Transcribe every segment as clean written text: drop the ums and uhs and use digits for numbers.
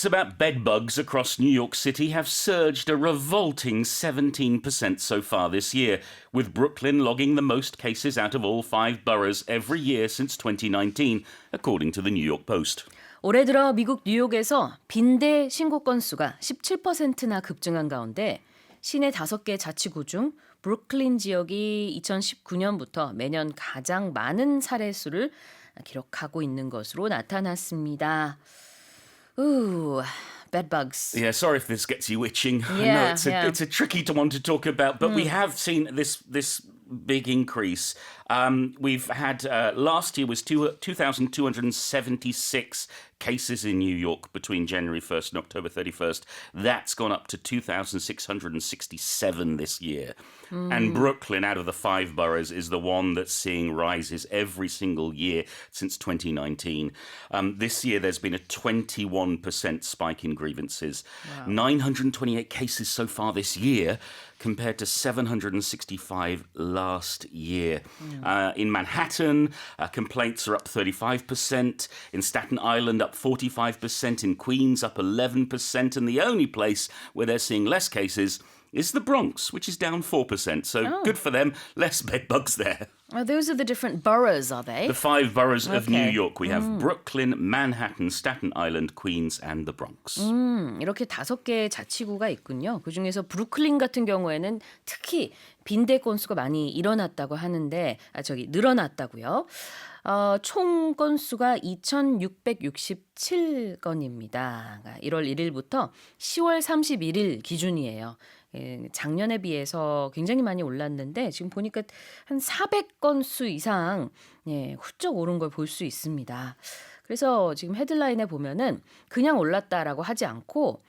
complaints about bedbugs across New York City have surged a revolting 17% so far this year, with Brooklyn logging the most cases out of all 5 boroughs every year since 2019, according to the New York Post. 올해 들어 미국 뉴욕에서 빈대 신고 건수가 17%나 급증한 가운데 시내 5개 자치구 중 브루클린 지역이 2019년부터 매년 가장 많은 사례 수를 기록하고 있는 것으로 나타났습니다. Ooh, bedbugs. Yeah, sorry if this gets you itching. I Yeah, know it's a tricky one to talk about, but we have seen this big increase. We've had last year was 2,276 cases in New York between January 1st and October 31st. That's gone up to 2,667 this year. And Brooklyn, out of the 5 boroughs, is the one that's seeing rises every single year since 2019. This year, there's been a 21% spike in grievances. Wow. 928 cases so far this year, compared to 765 last year. In Manhattan, complaints are up 35%. In Staten Island, up 45%. In Queens, up 11%. And the only place where they're seeing less cases is the Bronx, which is down 4%. So good for them. Less bedbugs there. Oh, those are the different boroughs, are they? The 5 boroughs of New York. We have Brooklyn, Manhattan, Staten Island, Queens, and the Bronx. 이렇게 5개 자치구가 있군요. 그중에서 브루클린 같은 경우에는 특히 빈대 건수가 많이 늘어났다고요. 총 건수가 2,667건입니다. 1월 1일부터 10월 31일 기준이에요. 작년에 비해서 굉장히 많이 올랐는데 지금 보니까 한 400건수 이상 훌쩍 오른 걸 볼 수 있습니다. 그래서 지금 헤드라인에 보면은 그냥 올랐다라고 하지 않고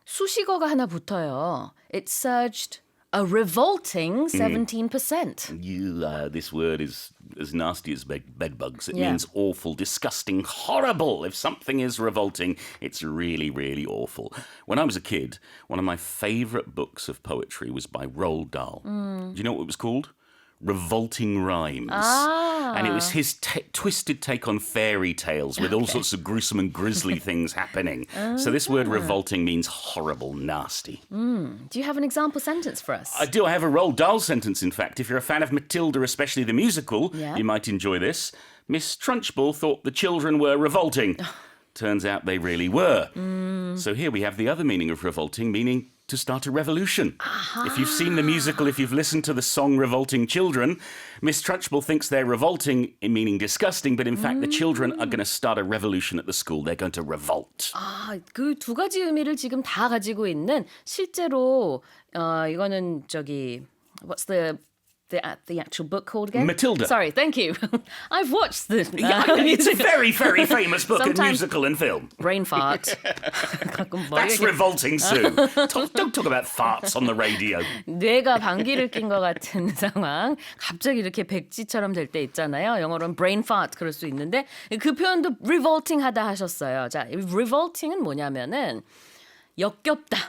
수식어가 하나 붙어요. It surged a revolting 17%. This word is as nasty as bedbugs. It means awful, disgusting, horrible. If something is revolting, it's really, really awful. When I was a kid, one of my favorite books of poetry was by Roald Dahl. Do you know what it was called? Revolting Rhymes. And it was his twisted take on fairy tales with all sorts of gruesome and grisly things happening. So this word revolting means horrible, nasty. Do you have an example sentence for us? I do. I have a Roald Dahl sentence, in fact. If you're a fan of Matilda, especially the musical, you might enjoy this. Miss Trunchbull thought the children were revolting. Turns out they really were. So here we have the other meaning of revolting, meaning to start a revolution. If you've seen the musical, if you've listened to the song Revolting Children, Miss Trunchbull thinks they're revolting, meaning disgusting, but in fact the children are going to start a revolution at the school. They're going to revolt. 그 두 가지 의미를 지금 다 가지고 있는 실제로 이거는 what's the actual book called again? Matilda. Sorry, thank you. I've watched the it's a very, very famous book and musical and film. Brain fart. That's revolting, Sue. Don't talk about farts on the radio. 뇌가 방귀를 낀 것 같은 상황. 갑자기 이렇게 백지처럼 될 때 있잖아요. 영어로는 brain fart 그럴 수 있는데 그 표현도 revolting 하다 하셨어요. 자, revolting은 뭐냐면은 역겹다.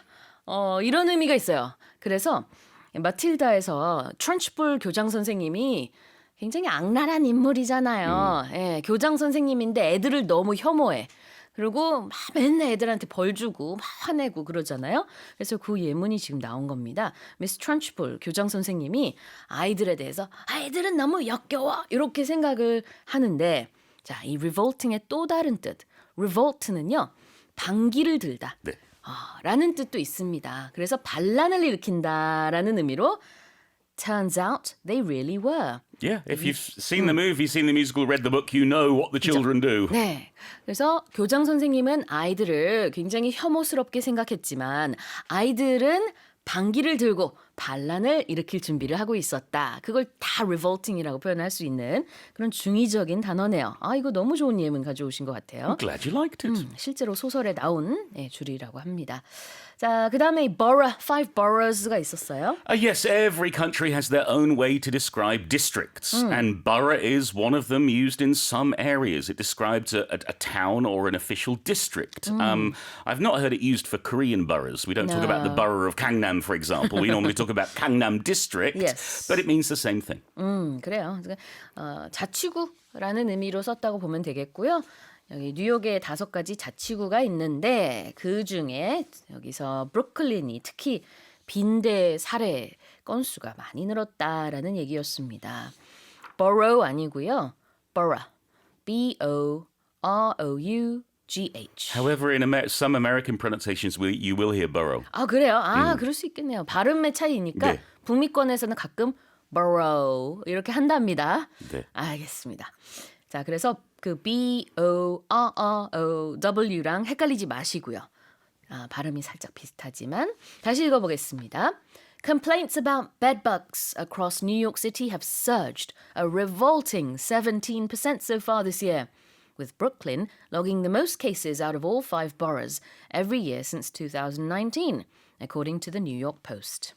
이런 의미가 있어요. 그래서 마틸다에서 트런치불 교장 선생님이 굉장히 악랄한 인물이잖아요. 교장 선생님인데 애들을 너무 혐오해. 그리고 막 맨날 애들한테 벌 주고 막 화내고 그러잖아요. 그래서 그 예문이 지금 나온 겁니다. 미스 트런치불 교장 선생님이 아이들에 대해서 아이들은 너무 역겨워 이렇게 생각을 하는데 자, 이 revolting의 또 다른 뜻. revolt는요. 방귀를 들다. 네. 라는 뜻도 있습니다. 그래서 반란을 일으킨다라는 의미로 turns out they really were. Yeah, if you've seen the movie, seen the musical, read the book, you know what the children do. 네. 그래서 교장 선생님은 아이들을 굉장히 혐오스럽게 생각했지만 아이들은 방귀를 들고 반란을 일으킬 준비를 하고 있었다. 그걸 다 revolting이라고 표현할 수 있는 그런 중의적인 단어네요. 이거 너무 좋은 예문 가져오신 것 같아요. I'm glad you liked it. 실제로 소설에 나온 줄이라고 합니다. 자, 그 다음에 borough, 5 boroughs가 있었어요. Yes, every country has their own way to describe districts, and borough is one of them used in some areas. It describes a town or an official district. I've not heard it used for Korean boroughs. We don't talk about the borough of Gangnam, for example. We normally talk about Gangnam district, but it means the same thing. 그래요. 자치구라는 의미로 썼다고 보면 되겠고요. 여기 뉴욕에 5가지 자치구가 있는데 그 중에 여기서 브루클린이 특히 빈대 살해 건수가 많이 늘었다라는 얘기였습니다. borough 아니고요. borough. B-O-R-O-U-G-H. However, in some American pronunciations, you will hear borough. 아, 그래요? 그럴 수 있겠네요. 발음의 차이니까 네. 북미권에서는 가끔 borough 이렇게 한답니다. 네. 알겠습니다. 자, 그래서 그 B-O-R-R-O-W랑 헷갈리지 마시고요. 발음이 살짝 비슷하지만 다시 읽어보겠습니다. Complaints about bedbugs across New York City have surged, a revolting 17% so far this year, with Brooklyn logging the most cases out of all 5 boroughs every year since 2019, according to the New York Post.